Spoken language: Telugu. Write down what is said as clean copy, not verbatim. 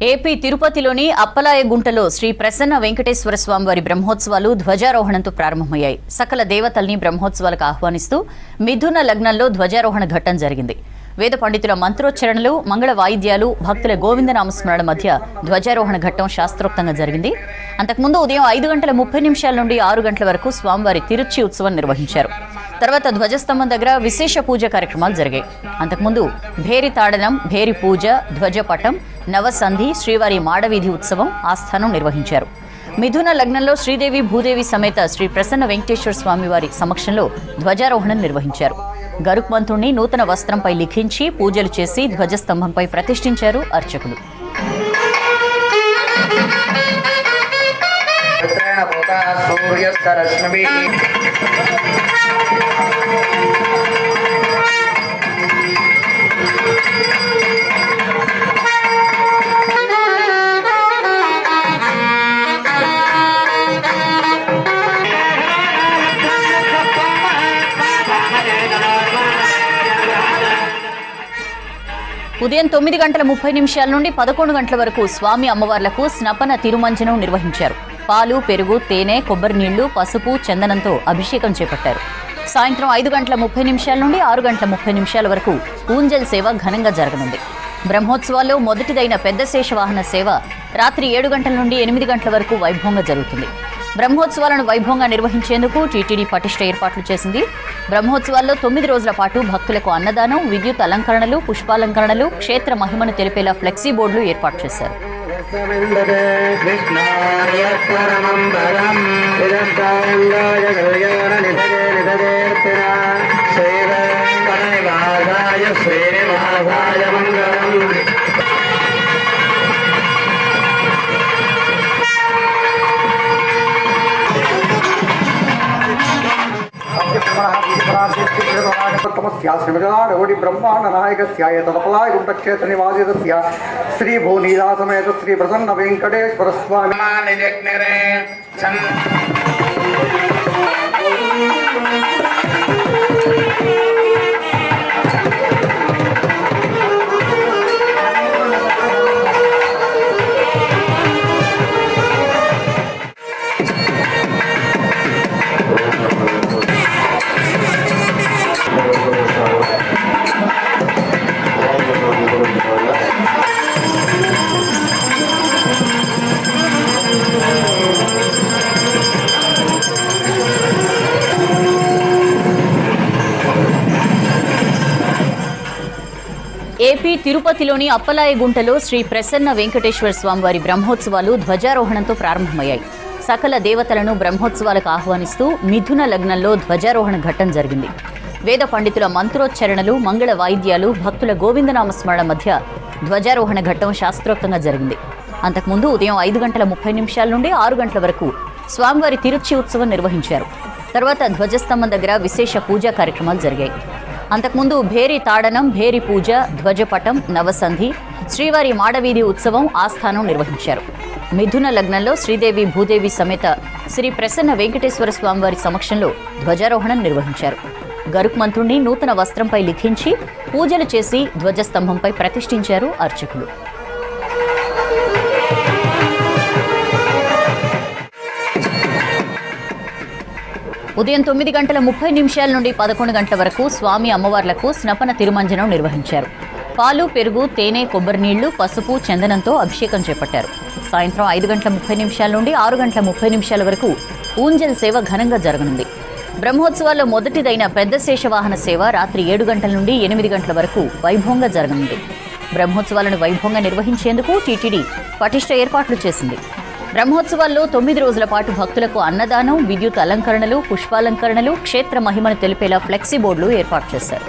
ఏపీ తిరుపతిలోని అప్పలాయగుంటలో శ్రీ ప్రసన్న వెంకటేశ్వర స్వామివారి బ్రహ్మోత్సవాలు ధ్వజారోహణంతో ప్రారంభమయ్యాయి. సకల దేవతల్ని బ్రహ్మోత్సవాలకు ఆహ్వానిస్తూ మిథున లగ్నంలో ధ్వజారోహణ ఘట్టం జరిగింది. వేద పండితుల మంత్రోచ్చరణలు, మంగళ వాయిద్యాలు, భక్తుల గోవిందనామస్మరణ మధ్య ధ్వజారోహణ ఘట్టం శాస్త్రోక్తంగా జరిగింది. అంతకుముందు ఉదయం 5:30 నుండి 6 గంటల వరకు స్వామివారి తిరుచి ఉత్సవం నిర్వహించారు. తర్వాత ధ్వజస్తంభం దగ్గర విశేష పూజ కార్యక్రమాలు జరిగాయి. అంతకుముందు భేరి తాడనం, భేరి పూజ, ధ్వజపటం, నవసంధి, శ్రీవారి మాడవీధి ఉత్సవం, ఆస్థానం నిర్వహించారు. మిథున లగ్నంలో శ్రీదేవి భూదేవి సమేత శ్రీ ప్రసన్న వెంకటేశ్వర స్వామివారి సమక్షంలో ధ్వజారోహణం నిర్వహించారు. గరుక్మంతుణ్ణి నూతన వస్త్రంపై లిఖించి పూజలు చేసి ధ్వజస్తంభంపై ప్రతిష్ఠించారు అర్చకులు. ఉదయం 9:30 నుండి 11 గంటల వరకు స్వామి అమ్మవార్లకు స్నపన తిరుమంజనం నిర్వహించారు. పాలు, పెరుగు, తేనె, కొబ్బరి నీళ్లు, పసుపు, చందనంతో అభిషేకం చేపట్టారు. సాయంత్రం 5:30 నుండి 6:30 వరకు ఊంజల్ సేవ ఘనంగా జరగనుంది. బ్రహ్మోత్సవాల్లో మొదటిదైన పెద్ద శేషవాహన సేవ రాత్రి 7 గంటల నుండి 8 గంటల వరకు వైభవంగా జరుగుతుంది. బ్రహ్మోత్సవాలను వైభవంగా నిర్వహించేందుకు టీటీడీ పటిష్ట ఏర్పాట్లు చేసింది. బ్రహ్మోత్సవాల్లో 9 రోజుల పాటు భక్తులకు అన్నదానం, విద్యుత్ అలంకరణలు, పుష్పాలంకరణలు, క్షేత్ర మహిమను తెలిపేలా ఫ్లెక్సీ బోర్డులు ఏర్పాటు చేశారు. श्रीमदानवोडि ब्रह्मांड नायकस्य तदपलायगुण्टक्षेत्र निवासितस्य श्री भूनीला समेत श्री प्रसन्न वेंकटेश्वर स्वामी ఏపీ తిరుపతిలోని అప్పలాయగుంటలో శ్రీ ప్రసన్న వెంకటేశ్వర స్వామివారి బ్రహ్మోత్సవాలు ధ్వజారోహణంతో ప్రారంభమయ్యాయి. సకల దేవతలను బ్రహ్మోత్సవాలకు ఆహ్వానిస్తూ మిథున లగ్నంలో ధ్వజారోహణ ఘట్టం జరిగింది. వేద పండితుల మంత్రోచ్చరణలు, మంగళ వాయిద్యాలు, భక్తుల గోవిందనామస్మరణ మధ్య ధ్వజారోహణ ఘట్టం శాస్త్రోక్తంగా జరిగింది. అంతకుముందు ఉదయం 5:30 నుండి 6 గంటల వరకు స్వామివారి తిరుచి ఉత్సవం నిర్వహించారు. తర్వాత ధ్వజస్తంభం దగ్గర విశేష పూజా కార్యక్రమాలు జరిగాయి. అంతకుముందు భేరి తాడనం, భేరి పూజ, ధ్వజపటం, నవసంధి, శ్రీవారి మాడవీధి ఉత్సవం, ఆస్థానం నిర్వహించారు. మిథున లగ్నంలో శ్రీదేవి భూదేవి సమేత శ్రీ ప్రసన్న వెంకటేశ్వర స్వామివారి సమక్షంలో ధ్వజారోహణం నిర్వహించారు. గరుక్మంతుణ్ణి నూతన వస్త్రంపై లిఖించి పూజలు చేసి ధ్వజస్తంభంపై ప్రతిష్ఠించారు అర్చకులు. ఉదయం 9:30 నుండి 11 గంటల వరకు స్వామి అమ్మవార్లకు స్నపన తిరుమంజనం నిర్వహించారు. పాలు, పెరుగు, తేనె, కొబ్బరి నీళ్లు, పసుపు, చందనంతో అభిషేకం చేపట్టారు. సాయంత్రం 5:30 నుండి 6:30 వరకు ఊంజల్ సేవ ఘనంగా జరగనుంది. బ్రహ్మోత్సవాల్లో మొదటిదైన పెద్ద శేషవాహన సేవ రాత్రి 7 గంటల నుండి 8 గంటల వరకు వైభవంగా జరగనుంది. బ్రహ్మోత్సవాలను వైభవంగా నిర్వహించేందుకు టీటీడీ పటిష్ట ఏర్పాట్లు చేసింది. బ్రహ్మోత్సవాల్లో 9 రోజుల పాటు భక్తులకు అన్నదానం, విద్యుత్ అలంకరణలు, పుష్పాలంకరణలు, క్షేత్ర మహిమను తెలిపేలా ఫ్లెక్సీ బోర్డులు ఏర్పాటు చేశారు.